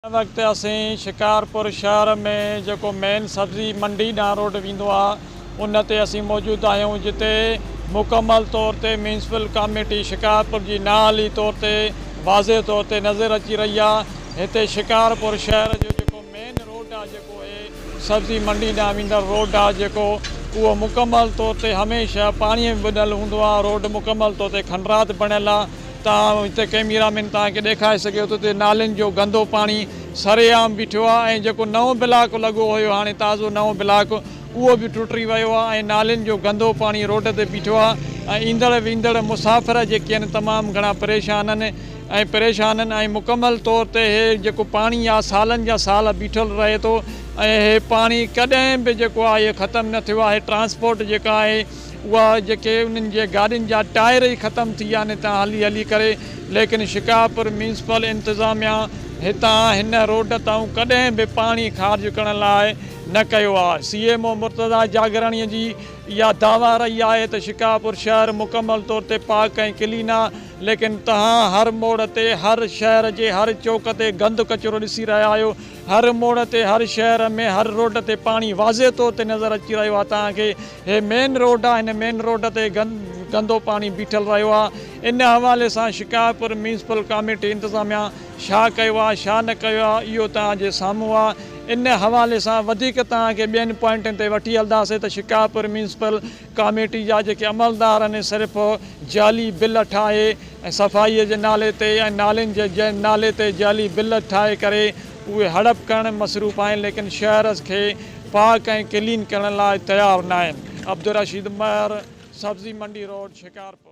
वक्त असीं शिकारपुर शहर में जो मेन सब्जी मंडी ॾांहुं रोड वेंदो आहे उन ते असीं मौजूदु आहियूं, जिते मुकमल तौर ते म्यूनसिपल कमेटी शिकारपुर जी नाली तौर ते वाज़े तौर ते नज़र अची रही आहे। हिते शिकारपुर शहर जो जेको मेन रोड आहे, जेको आहे सब्जी मंडी ॾांहुं वेंदड़ रोड आहे, जेको उहो मुकमल तौर ते हमेशह पाणीअ में ॿुॾल हूंदो आहे। रोड मुकमल तौर ते खंडरात बणियल आहे। तव्हां हिते कैमरा में तव्हांखे ॾेखारे सघियो त हिते नालियुनि जो गंदो पाणी सरेआम बीठो आहे ऐं जेको नओं ब्लॉक लॻो हुयो, हाणे ताज़ो नओं ब्लॉक उहो बि टुटी वियो आहे ऐं नालियुनि जो गंदो पाणी रोड ते बीठो आहे ऐं ईंदड़ वेंदड़ मुसाफ़िर जेके आहिनि तमामु घणा परेशान आहिनि ऐं मुकमल तौर ते हे जेको पाणी आहे सालनि जा साल बीठल रहे थो ऐं हे पाणी कॾहिं बि जेको आहे इहे ख़तमु न थियो आहे। ट्रांसपोर्ट जेका आहे उहा जेके उन्हनि जे गाॾियुनि जा टायर ई ख़तमु थी विया आहिनि हितां हली हली करे, लेकिन शिकारपुर म्यूनसिपल इंतिज़ामिया हितां हिन रोड तां कॾहिं बि पाणी ख़ारिज करण लाइ न कयो आहे। CMO मुर्तज़ा जागराणीअ जी इहा दावा रही आहे त शिकारपुर शहर मुकमल तौर ते पाक ऐं क्लीन आहे, लेकिन तव्हां हर मोड़ ते हर शहर जे हर चौक ते गंद कचिरो ॾिसी रहिया आहियो। हर मोड़ ते हर शहर में हर रोड ते पाणी वाज़े तौर ते नज़र अची रहियो आहे। तव्हांखे हे मेन रोड आहे, हिन मेन रोड ते गंदो पाणी बीठल रहियो आहे। इन हवाले सां शिकारपुर म्यूनसिपल कमेटी इंतिज़ामिया छा कयो आहे छा न कयो आहे इहो तव्हांजे साम्हूं आहे। इन हवाले सां वधीक तव्हांखे ॿियनि पॉइंटनि ते वठी हलंदासीं त शिकारपुर म्यूनसिपल कमेटी जा जेके अमलदार आहिनि सिर्फ़ु जाली बिल ठाहे ऐं सफ़ाईअ जे नाले ते ऐं नालियुनि जे नाले ते जाली बिल ठाहे करे उहे हड़प करणु मसरूफ़ आहिनि, लेकिन शहर खे पाक ऐं क्लीन करण लाइ तयारु न आहिनि। अब्दुल रशीद महर, सब्जी मंडी रोड, शिकारपुर।